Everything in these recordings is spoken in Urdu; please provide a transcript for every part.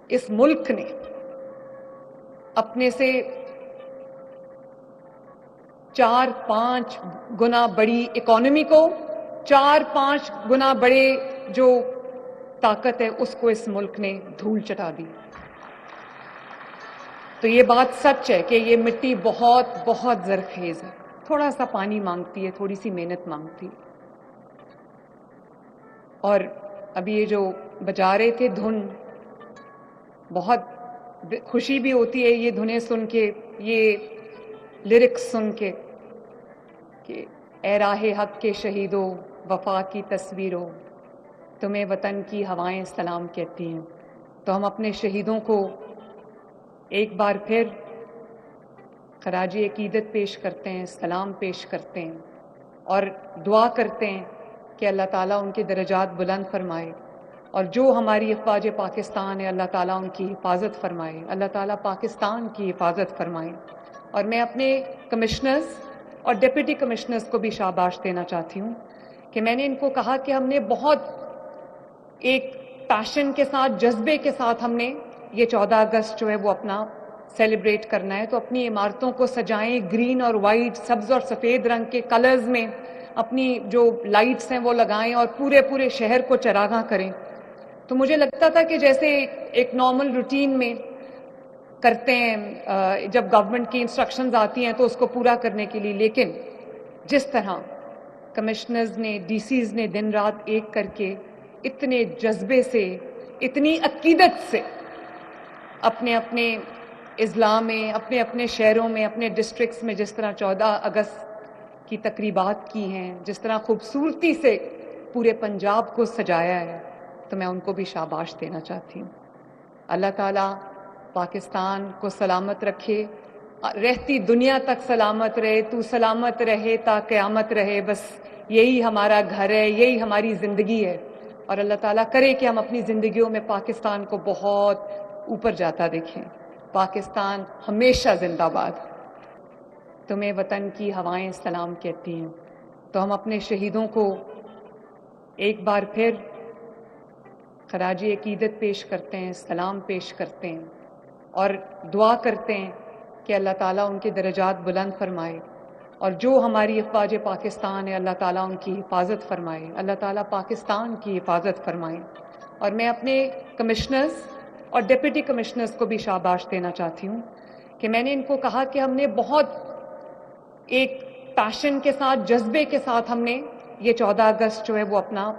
اس ملک نے اپنے سے 4-5 گنا بڑی اکانومی کو، 4-5 گنا بڑے جو طاقت ہے اس کو اس ملک نے دھول چٹا دی۔ تو یہ بات سچ ہے کہ یہ مٹی بہت بہت زرخیز ہے، تھوڑا سا پانی مانگتی ہے، تھوڑی سی محنت مانگتی ہے۔ اور ابھی یہ جو بجا رہے تھے دھن، بہت خوشی بھی ہوتی ہے یہ دھنیں سن کے، یہ لیرکس سن کے کہ اے راہ حق کے شہیدوں، وفا کی تصویروں، تمہیں وطن کی ہوائیں سلام کہتی ہیں۔ تو ہم اپنے شہیدوں کو ایک بار پھر خراج عقیدت پیش کرتے ہیں، سلام پیش کرتے ہیں اور دعا کرتے ہیں کہ اللہ تعالیٰ ان کے درجات بلند فرمائے، اور جو ہماری افواج پاکستان ہے اللہ تعالیٰ ان کی حفاظت فرمائے، اللہ تعالیٰ پاکستان کی حفاظت فرمائے۔ اور میں اپنے کمشنرز اور ڈپٹی کمشنرز کو بھی شاباش دینا چاہتی ہوں کہ میں نے ان کو کہا کہ ہم نے بہت ایک پیشن کے ساتھ، جذبے کے ساتھ ہم نے یہ 14 اگست جو ہے وہ اپنا سیلیبریٹ کرنا ہے، تو اپنی عمارتوں کو سجائیں گرین اور وائٹ، سبز اور سفید رنگ کے کلرز میں، اپنی جو لائٹس ہیں وہ لگائیں اور پورے شہر کو چراغاں کریں۔ تو مجھے لگتا تھا کہ جیسے ایک نارمل روٹین میں کرتے ہیں جب گورنمنٹ کی انسٹرکشنز آتی ہیں تو اس کو پورا کرنے کے لیے، لیکن جس طرح کمشنرز نے، ڈی سیز نے دن رات ایک کر کے اتنے جذبے سے، اتنی عقیدت سے اپنے اپنے اضلاع میں، اپنے اپنے شہروں میں، اپنے ڈسٹرکٹس میں جس طرح 14 اگست کی تقریبات کی ہیں، جس طرح خوبصورتی سے پورے پنجاب کو سجایا ہے، تو میں ان کو بھی شاباش دینا چاہتی ہوں۔ اللہ تعالیٰ پاکستان کو سلامت رکھے، رہتی دنیا تک سلامت رہے، تو سلامت رہے تا قیامت رہے، بس یہی ہمارا گھر ہے، یہی ہماری زندگی ہے۔ اور اللہ تعالیٰ کرے کہ ہم اپنی زندگیوں میں پاکستان کو بہت اوپر جاتا دیکھیں۔ پاکستان ہمیشہ زندہ باد۔ تمہیں وطن کی ہوائیں سلام کہتی ہیں۔ تو ہم اپنے شہیدوں کو ایک بار پھر خراج عقیدت پیش کرتے ہیں، سلام پیش کرتے ہیں اور دعا کرتے ہیں کہ اللہ تعالیٰ ان کے درجات بلند فرمائے، اور جو ہماری افواج پاکستان ہے اللہ تعالیٰ ان کی حفاظت فرمائے، اللہ تعالیٰ پاکستان کی حفاظت فرمائے۔ اور میں اپنے کمشنرز اور ڈپٹی کمشنرز کو بھی شاباش دینا چاہتی ہوں کہ میں نے ان کو کہا کہ ہم نے بہت ایک پیشن کے ساتھ، جذبے کے ساتھ ہم نے یہ 14 اگست جو ہے وہ اپنا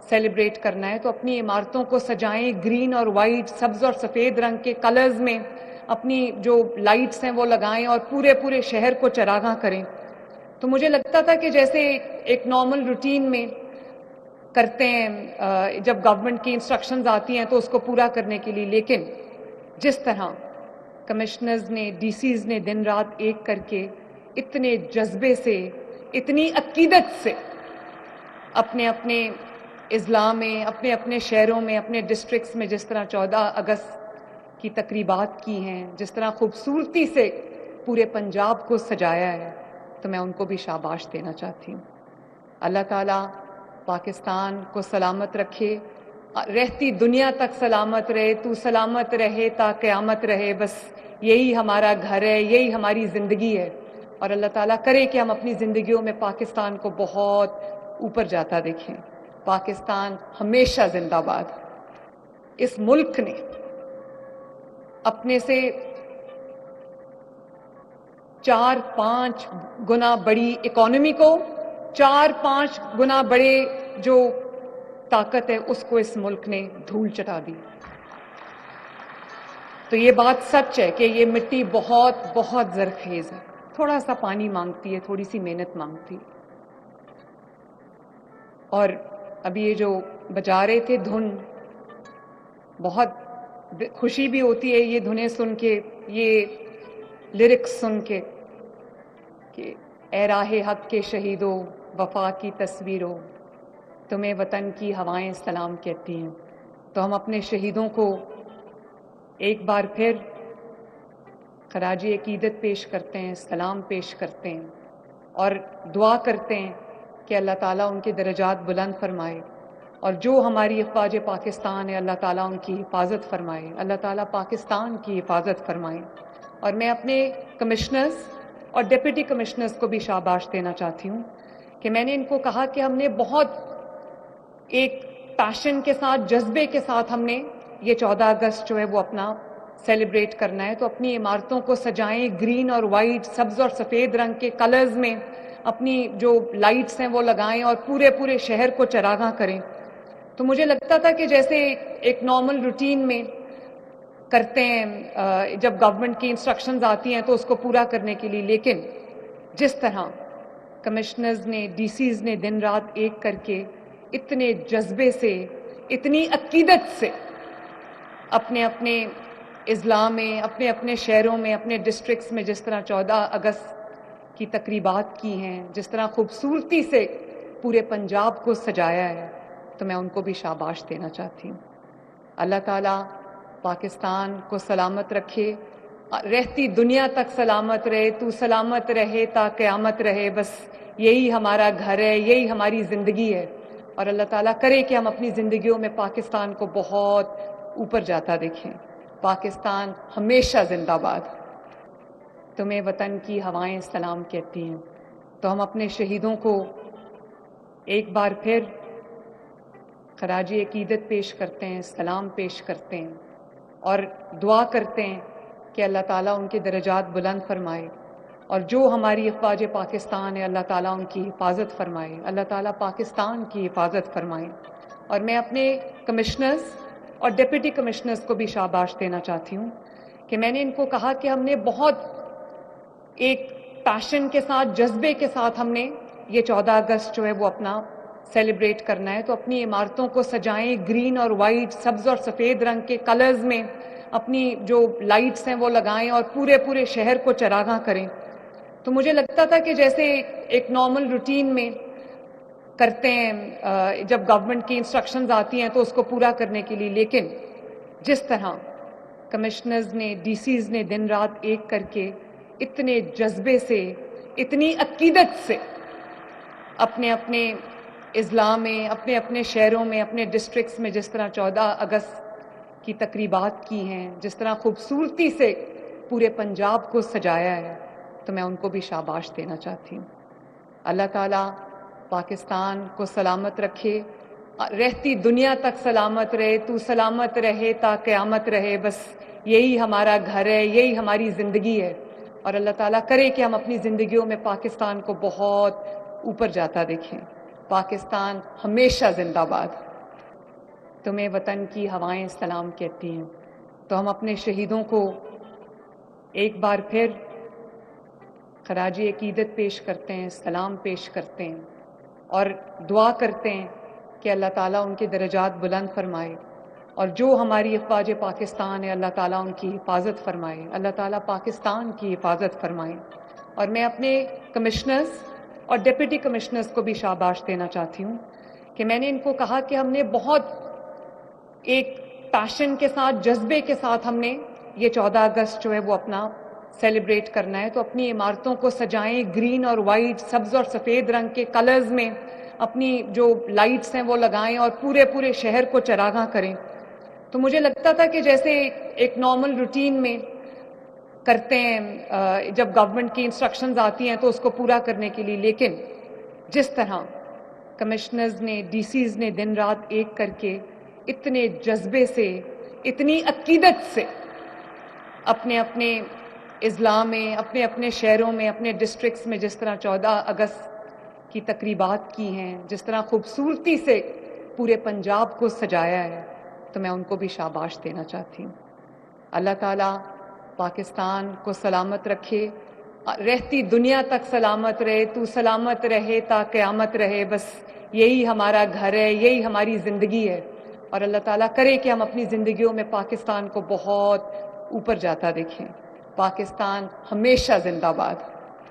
سیلیبریٹ کرنا ہے، تو اپنی عمارتوں کو سجائیں گرین اور وائٹ، سبز اور سفید رنگ کے کلرز میں، اپنی جو لائٹس ہیں وہ لگائیں اور پورے شہر کو چراغاں کریں۔ تو مجھے لگتا تھا کہ جیسے ایک نارمل روٹین میں کرتے ہیں جب گورنمنٹ کی انسٹرکشنز آتی ہیں تو اس کو پورا کرنے کے لیے، لیکن جس طرح کمشنرز نے، ڈی سیز نے دن رات ایک کر کے اتنے جذبے سے، اتنی عقیدت سے اپنے اپنے اضلاع میں، اپنے اپنے شہروں میں، اپنے ڈسٹرکٹس میں جس طرح 14 اگست کی تقریبات کی ہیں، جس طرح خوبصورتی سے پورے پنجاب کو سجایا ہے، تو میں ان کو بھی شاباش دینا چاہتی ہوں۔ اللہ تعالیٰ پاکستان کو سلامت رکھے، رہتی دنیا تک سلامت رہے، تو سلامت رہے تا قیامت رہے، بس یہی ہمارا گھر ہے، یہی ہماری زندگی ہے۔ اور اللہ تعالیٰ کرے کہ ہم اپنی زندگیوں میں پاکستان کو بہت اوپر جاتا دیکھیں۔ پاکستان ہمیشہ زندہ باد۔ اس ملک نے اپنے سے 4-5 گنا بڑی اکانومی کو، 4-5 گنا بڑے جو طاقت ہے اس کو اس ملک نے دھول چٹا دی۔ تو یہ بات سچ ہے کہ یہ مٹی بہت بہت زرخیز ہے، تھوڑا سا پانی مانگتی ہے، تھوڑی سی محنت مانگتی ہے۔ اور ابھی یہ جو بجا رہے تھے دھن، بہت خوشی بھی ہوتی ہے یہ دھنیں سن کے، یہ لیرکس سن کے کہ اے راہ حق کے شہیدوں، وفا کی تصویروں، تمہیں وطن کی ہوائیں سلام کہتی ہیں۔ تو ہم اپنے شہیدوں کو ایک بار پھر خراج عقیدت پیش کرتے ہیں، سلام پیش کرتے ہیں اور دعا کرتے ہیں کہ اللہ تعالیٰ ان کے درجات بلند فرمائے، اور جو ہماری افواج پاکستان ہے اللہ تعالیٰ ان کی حفاظت فرمائے، اللہ تعالیٰ پاکستان کی حفاظت فرمائے۔ اور میں اپنے کمشنرز اور ڈپٹی کمشنرز کو بھی شاباش دینا چاہتی ہوں کہ میں نے ان کو کہا کہ ہم نے بہت ایک پیشن کے ساتھ، جذبے کے ساتھ ہم نے یہ 14 اگست جو ہے وہ اپنا سیلیبریٹ کرنا ہے، تو اپنی عمارتوں کو سجائیں گرین اور وائٹ، سبز اور سفید رنگ کے کلرز میں، اپنی جو لائٹس ہیں وہ لگائیں اور پورے شہر کو چراغاں کریں۔ تو مجھے لگتا تھا کہ جیسے ایک نارمل روٹین میں کرتے ہیں جب گورنمنٹ کی انسٹرکشنز آتی ہیں تو اس کو پورا کرنے کے لیے، لیکن جس طرح کمشنرز نے، ڈی سیز نے دن رات ایک کر کے اتنے جذبے سے، اتنی عقیدت سے اپنے اپنے اضلاع میں، اپنے اپنے شہروں میں، اپنے ڈسٹرکٹس میں جس طرح 14 اگست کی تقریبات کی ہیں، جس طرح خوبصورتی سے پورے پنجاب کو سجایا ہے، تو میں ان کو بھی شاباش دینا چاہتی ہوں۔ اللہ تعالیٰ پاکستان کو سلامت رکھے، رہتی دنیا تک سلامت رہے، تو سلامت رہے تا قیامت رہے، بس یہی ہمارا گھر ہے، یہی ہماری زندگی ہے۔ اور اللہ تعالیٰ کرے کہ ہم اپنی زندگیوں میں پاکستان کو بہت اوپر جاتا دیکھیں۔ پاکستان ہمیشہ زندہ باد۔ تمہیں وطن کی ہوائیں سلام کہتی ہیں۔ تو ہم اپنے شہیدوں کو ایک بار پھر خراج عقیدت پیش کرتے ہیں، سلام پیش کرتے ہیں اور دعا کرتے ہیں کہ اللہ تعالیٰ ان کے درجات بلند فرمائے، اور جو ہماری افواج پاکستان ہے اللہ تعالیٰ ان کی حفاظت فرمائے، اللہ تعالیٰ پاکستان کی حفاظت فرمائے۔ اور میں اپنے کمشنرز اور ڈپٹی کمشنرز کو بھی شاباش دینا چاہتی ہوں کہ میں نے ان کو کہا کہ ہم نے بہت ایک پیشن کے ساتھ، جذبے کے ساتھ ہم نے یہ 14 اگست جو ہے وہ اپنا سیلیبریٹ کرنا ہے، تو اپنی عمارتوں کو سجائیں گرین اور وائٹ، سبز اور سفید رنگ کے کلرز میں، اپنی جو لائٹس ہیں وہ لگائیں اور پورے شہر کو چراغاں کریں۔ تو مجھے لگتا تھا کہ جیسے ایک نارمل روٹین میں کرتے ہیں جب گورنمنٹ کی انسٹرکشنز آتی ہیں تو اس کو پورا کرنے کے لیے، لیکن جس طرح کمشنرز نے، ڈی سیز نے دن رات ایک کر کے اتنے جذبے سے، اتنی عقیدت سے اپنے اپنے اضلاع میں، اپنے اپنے شہروں میں، اپنے ڈسٹرکٹس میں جس طرح 14 اگست کی تقریبات کی ہیں، جس طرح خوبصورتی سے پورے پنجاب کو سجایا ہے، تو میں ان کو بھی شاباش دینا چاہتی ہوں۔ اللہ تعالیٰ پاکستان کو سلامت رکھے، رہتی دنیا تک سلامت رہے، تو سلامت رہے تا قیامت رہے، بس یہی ہمارا گھر ہے، یہی ہماری زندگی ہے۔ اور اللہ تعالیٰ کرے کہ ہم اپنی زندگیوں میں پاکستان کو بہت اوپر جاتا دیکھیں۔ پاکستان ہمیشہ زندہ باد۔ تمہیں وطن کی ہوائیں سلام کہتی ہیں۔ تو ہم اپنے شہیدوں کو ایک بار پھر خراج عقیدت پیش کرتے ہیں، سلام پیش کرتے ہیں اور دعا کرتے ہیں کہ اللہ تعالیٰ ان کے درجات بلند فرمائے، اور جو ہماری افواج پاکستان ہے اللہ تعالیٰ ان کی حفاظت فرمائے، اللہ تعالیٰ پاکستان کی حفاظت فرمائے۔ اور میں اپنے کمشنرز اور ڈپٹی کمشنرز کو بھی شاباش دینا چاہتی ہوں کہ میں نے ان کو کہا کہ ہم نے بہت ایک پیشن کے ساتھ، جذبے کے ساتھ ہم نے یہ 14 اگست جو ہے وہ اپنا سیلیبریٹ کرنا ہے، تو اپنی عمارتوں کو سجائیں گرین اور وائٹ، سبز اور سفید رنگ کے کلرز میں، اپنی جو لائٹس ہیں وہ لگائیں اور پورے شہر کو چراغاں کریں۔ تو مجھے لگتا تھا کہ جیسے ایک نارمل روٹین میں کرتے ہیں جب گورنمنٹ کی انسٹرکشنز آتی ہیں تو اس کو پورا کرنے کے لیے، لیکن جس طرح کمشنرز نے، ڈی سیز نے دن رات ایک کر کے اتنے جذبے سے، اتنی عقیدت سے اپنے اپنے اضلاع میں، اپنے اپنے شہروں میں، اپنے ڈسٹرکٹس میں جس طرح 14 اگست کی تقریبات کی ہیں، جس طرح خوبصورتی سے پورے پنجاب کو سجایا ہے، تو میں ان کو بھی شاباش دینا چاہتی ہوں۔ اللہ تعالیٰ پاکستان کو سلامت رکھے، رہتی دنیا تک سلامت رہے، تو سلامت رہے تا قیامت رہے، بس یہی ہمارا گھر ہے، یہی ہماری زندگی ہے۔ اور اللہ تعالیٰ کرے کہ ہم اپنی زندگیوں میں پاکستان کو بہت اوپر جاتا دیکھیں۔ پاکستان ہمیشہ زندہ باد۔